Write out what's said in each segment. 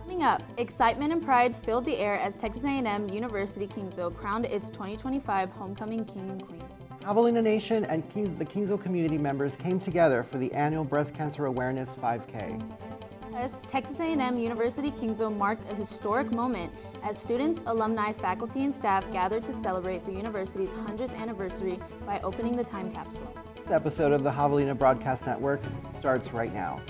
Coming up, excitement and pride filled the air as Texas A&M University Kingsville crowned its 2025 Homecoming King and Queen. Javelina Nation and the Kingsville community members came together for the annual Breast Cancer Awareness 5K. As Texas A&M University Kingsville marked a historic moment as students, alumni, faculty, and staff gathered to celebrate the university's 100th anniversary by opening the time capsule. This episode of the Javelina Broadcast Network starts right now.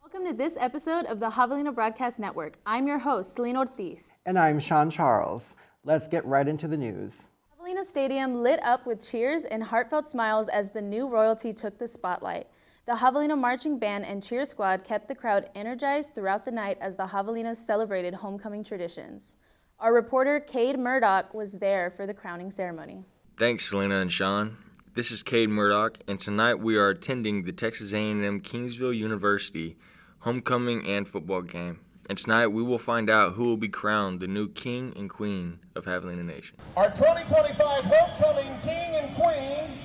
Welcome to this episode of the Javelina Broadcast Network. I'm your host, Selena Ortiz. And I'm Sean Charles. Let's get right into the news. Javelina Stadium lit up with cheers and heartfelt smiles as the new royalty took the spotlight. The Javelina Marching Band and Cheer Squad kept the crowd energized throughout the night as the Javelinas celebrated homecoming traditions. Our reporter, Kade Murdock, was there for the crowning ceremony. Thanks, Selena and Sean. This is Kade Murdock, and tonight we are attending the Texas A&M Kingsville University homecoming and football game. And tonight we will find out who will be crowned the new king and queen of Javelina Nation. Our 2025 homecoming king and queen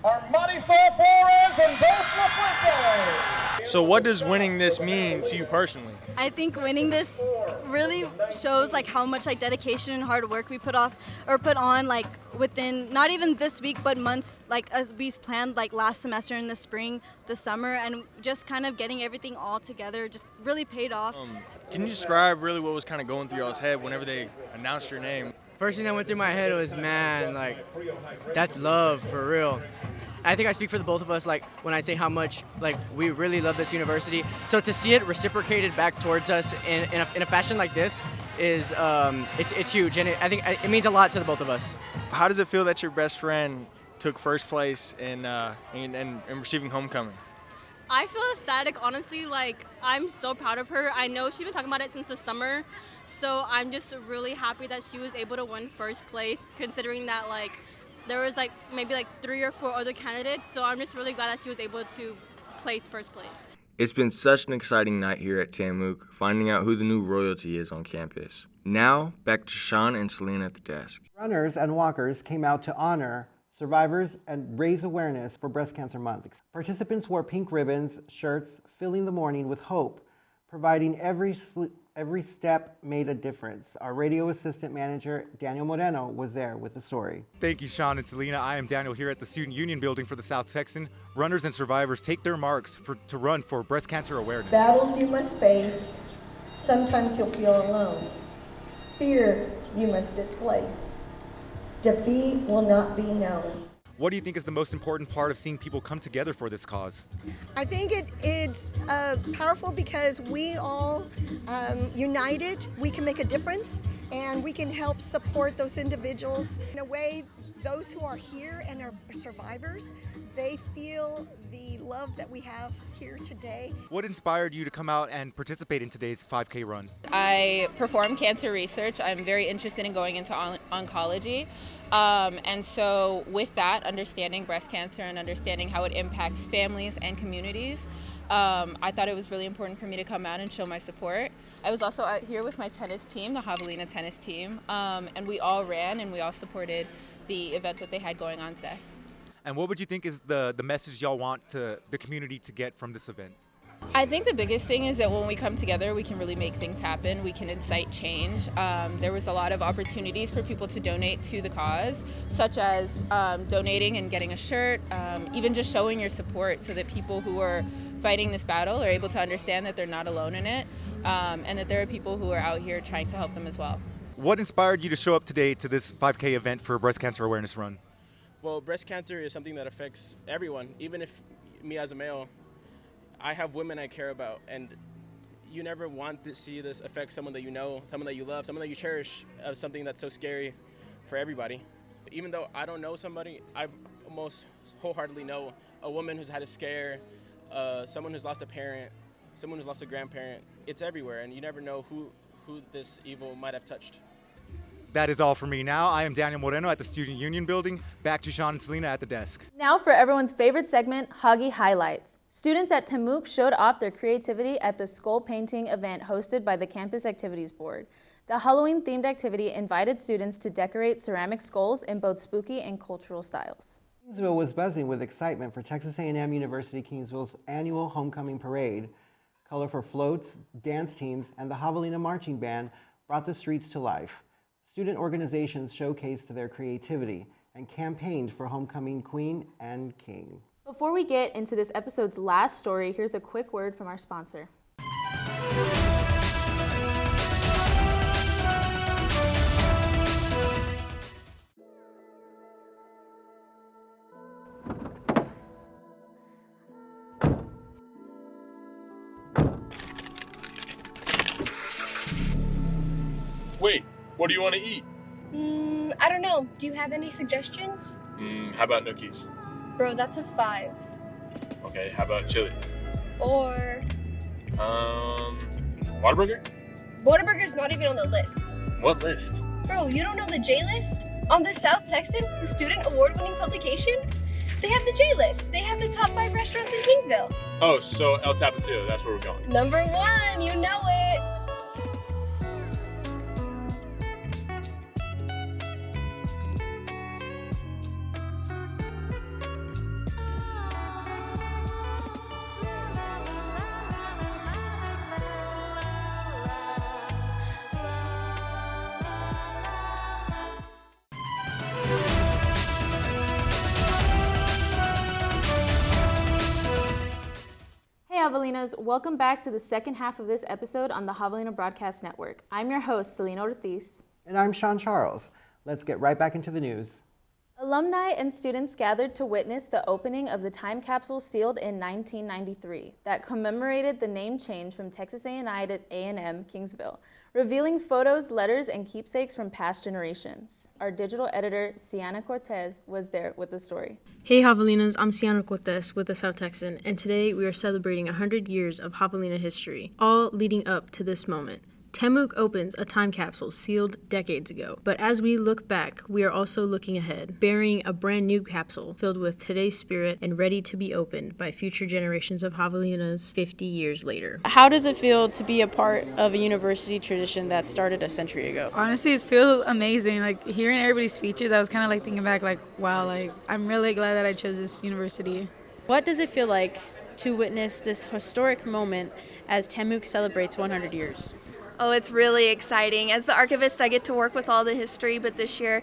are Marisol Flores and Dos LaFuente. So what does winning this mean to you personally? I think winning this really shows how much dedication and hard work we put on within not even this week but months as we planned last semester in the spring, the summer, and just kind of getting everything all together just really paid off. Can you describe really what was kind of going through y'all's head whenever they announced your name? First thing that went through my head was, man, that's love for real. I think I speak for the both of us, when I say how much, we really love this university. So to see it reciprocated back towards us in a fashion like this is, it's huge, and I think it means a lot to the both of us. How does it feel that your best friend took first place in receiving homecoming? I feel ecstatic, honestly. I'm so proud of her. I know she's been talking about it since the summer, so I'm just really happy that she was able to win first place, considering that there was maybe 3 or 4 other candidates. So I'm just really glad that she was able to place first place. It's been such an exciting night here at TAMUK, finding out who the new royalty is on campus. Now, back to Sean and Selena at the desk. Runners and walkers came out to honor survivors and raise awareness for Breast Cancer Month. Participants wore pink ribbons, shirts, filling the morning with hope, providing every step made a difference. Our radio assistant manager, Daniel Moreno, was there with the story. Thank you, Sean and Selena. I am Daniel here at the Student Union Building for the South Texan. Runners and survivors take their marks to run for breast cancer awareness. Battles you must face, sometimes you'll feel alone. Fear you must displace. Defeat will not be known. What do you think is the most important part of seeing people come together for this cause? I think it's powerful because we all united, we can make a difference, and we can help support those individuals. In a way, those who are here and are survivors, they feel the love that we have here today. What inspired you to come out and participate in today's 5K run? I perform cancer research. I'm very interested in going into oncology. And so with that, understanding breast cancer and understanding how it impacts families and communities, I thought it was really important for me to come out and show my support. I was also out here with my tennis team, the Javelina tennis team, and we all ran and we all supported the event that they had going on today. And what would you think is the message y'all want the community to get from this event? I think the biggest thing is that when we come together, we can really make things happen. We can incite change. There was a lot of opportunities for people to donate to the cause, such as donating and getting a shirt, even just showing your support so that people who are fighting this battle are able to understand that they're not alone in it, and that there are people who are out here trying to help them as well. What inspired you to show up today to this 5K event for Breast Cancer Awareness Run? Well, breast cancer is something that affects everyone, even if me as a male, I have women I care about, and you never want to see this affect someone that you know, someone that you love, someone that you cherish, of something that's so scary for everybody. Even though I don't know somebody, I almost wholeheartedly know a woman who's had a scare, someone who's lost a parent, someone who's lost a grandparent. It's everywhere, and you never know who this evil might have touched. That is all for me now. I am Daniel Moreno at the Student Union Building. Back to Sean and Selena at the desk. Now for everyone's favorite segment, Huggy Highlights. Students at TAMUK showed off their creativity at the skull painting event hosted by the Campus Activities Board. The Halloween-themed activity invited students to decorate ceramic skulls in both spooky and cultural styles. Kingsville was buzzing with excitement for Texas A&M University Kingsville's annual homecoming parade. Colorful floats, dance teams, and the Javelina Marching Band brought the streets to life. Student organizations showcased their creativity and campaigned for homecoming queen and king. Before we get into this episode's last story, here's a quick word from our sponsor. Wait, what do you want to eat? I don't know. Do you have any suggestions? How about nookies? Bro, that's a 5. Okay, how about chili? 4. Whataburger? Whataburger's not even on the list. What list? Bro, you don't know the J list? On the South Texan, the student award-winning publication, they have the J list. They have the top 5 restaurants in Kingsville. Oh, so El Tapatio, that's where we're going. Number 1, you know it. Hey Javelinas, welcome back to the second half of this episode on the Javelina Broadcast Network. I'm your host, Selena Ortiz. And I'm Sean Charles. Let's get right back into the news. Alumni and students gathered to witness the opening of the time capsule sealed in 1993 that commemorated the name change from Texas A&I to A&M Kingsville, revealing photos, letters, and keepsakes from past generations. Our digital editor, Ciana Cortez, was there with the story. Hey Javelinas, I'm Ciana Cortez with the South Texan, and today we are celebrating 100 years of Javelina history, all leading up to this moment. TAMUK opens a time capsule sealed decades ago, but as we look back, we are also looking ahead, burying a brand new capsule filled with today's spirit and ready to be opened by future generations of Javelinas 50 years later. How does it feel to be a part of a university tradition that started a century ago? Honestly, it feels amazing. Like hearing everybody's speeches, I was kind of like thinking back, like, wow, like I'm really glad that I chose this university. What does it feel like to witness this historic moment as TAMUK celebrates 100 years? Oh, it's really exciting. As the archivist, I get to work with all the history, but this year,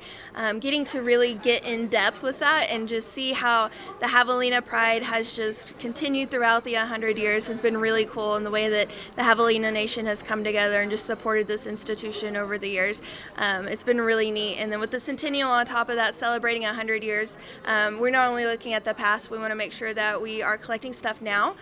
getting to really get in depth with that and just see how the Javelina pride has just continued throughout the 100 years has been really cool, and the way that the Javelina Nation has come together and just supported this institution over the years. It's been really neat. And then with the Centennial on top of that, celebrating 100 years, we're not only looking at the past, we want to make sure that we are collecting stuff now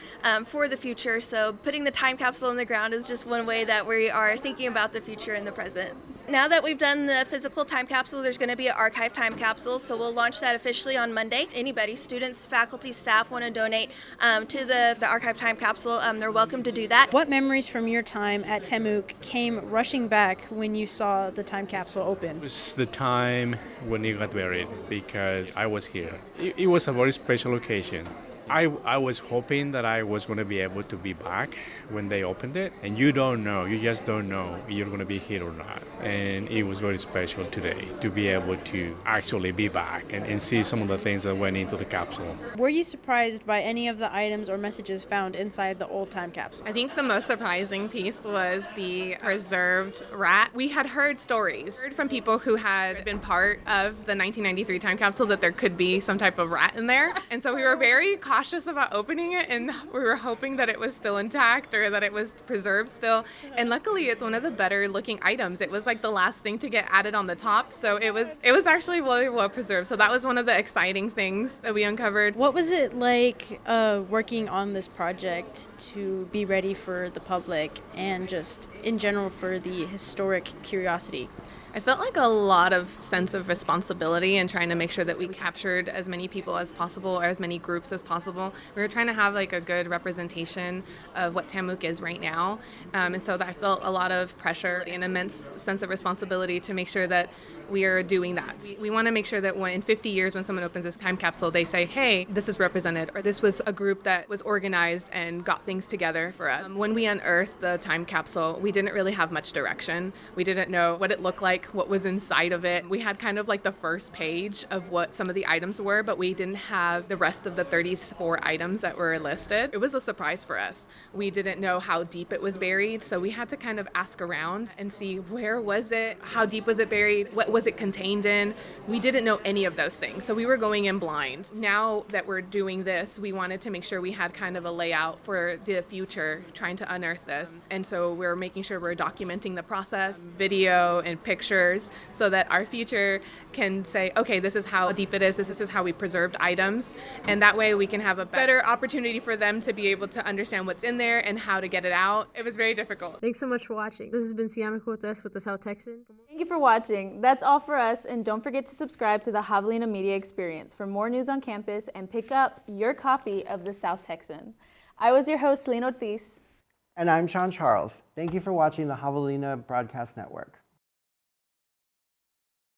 for the future. So putting the time capsule in the ground is just one way that we are thinking about the future and the present. Now that we've done the physical time capsule, there's going to be an archive time capsule, so we'll launch that officially on Monday. Anybody, students, faculty, staff, want to donate to the archive time capsule, they're welcome to do that. What memories from your time at TAMUK came rushing back when you saw the time capsule opened? It was the time when it got buried because I was here. It was a very special occasion. I was hoping that I was going to be able to be back when they opened it, and you just don't know if you're going to be here or not. And it was very special today to be able to actually be back and see some of the things that went into the capsule. Were you surprised by any of the items or messages found inside the old time capsule? I think the most surprising piece was the preserved rat. We had heard stories from people who had been part of the 1993 time capsule that there could be some type of rat in there, and so we were very cautious about opening it, and we were hoping that it was still intact or that it was preserved still. And luckily, it's one of the better looking items. It was like the last thing to get added on the top, so it was actually really well preserved. So that was one of the exciting things that we uncovered. What was it like working on this project to be ready for the public and just in general for the historic curiosity? I felt like a lot of sense of responsibility and trying to make sure that we captured as many people as possible or as many groups as possible. We were trying to have like a good representation of what TAMUK is right now. And so I felt a lot of pressure and immense sense of responsibility to make sure that we are doing that. We want to make sure that when in 50 years when someone opens this time capsule, they say, hey, this is represented, or this was a group that was organized and got things together for us. When we unearthed the time capsule, we didn't really have much direction. We didn't know what it looked like, what was inside of it. We had kind of like the first page of what some of the items were, but we didn't have the rest of the 34 items that were listed. It was a surprise for us. We didn't know how deep it was buried, so we had to kind of ask around and see where was it, how deep was it buried, what was it contained in. We didn't know any of those things, so we were going in blind. Now that we're doing this, we wanted to make sure we had kind of a layout for the future, trying to unearth this. And so we're making sure we're documenting the process, video and pictures, so that our future can say, okay, this is how deep it is, this is how we preserved items, and that way we can have a better opportunity for them to be able to understand what's in there and how to get it out. It was very difficult. Thanks so much for watching. This has been Ciana Cortez with the South Texan. Thank you for watching. That's all for us, and don't forget to subscribe to the Javelina Media Experience for more news on campus and pick up your copy of the South Texan. I was your host, Selena Ortiz. And I'm Sean Charles. Thank you for watching the Javelina Broadcast Network.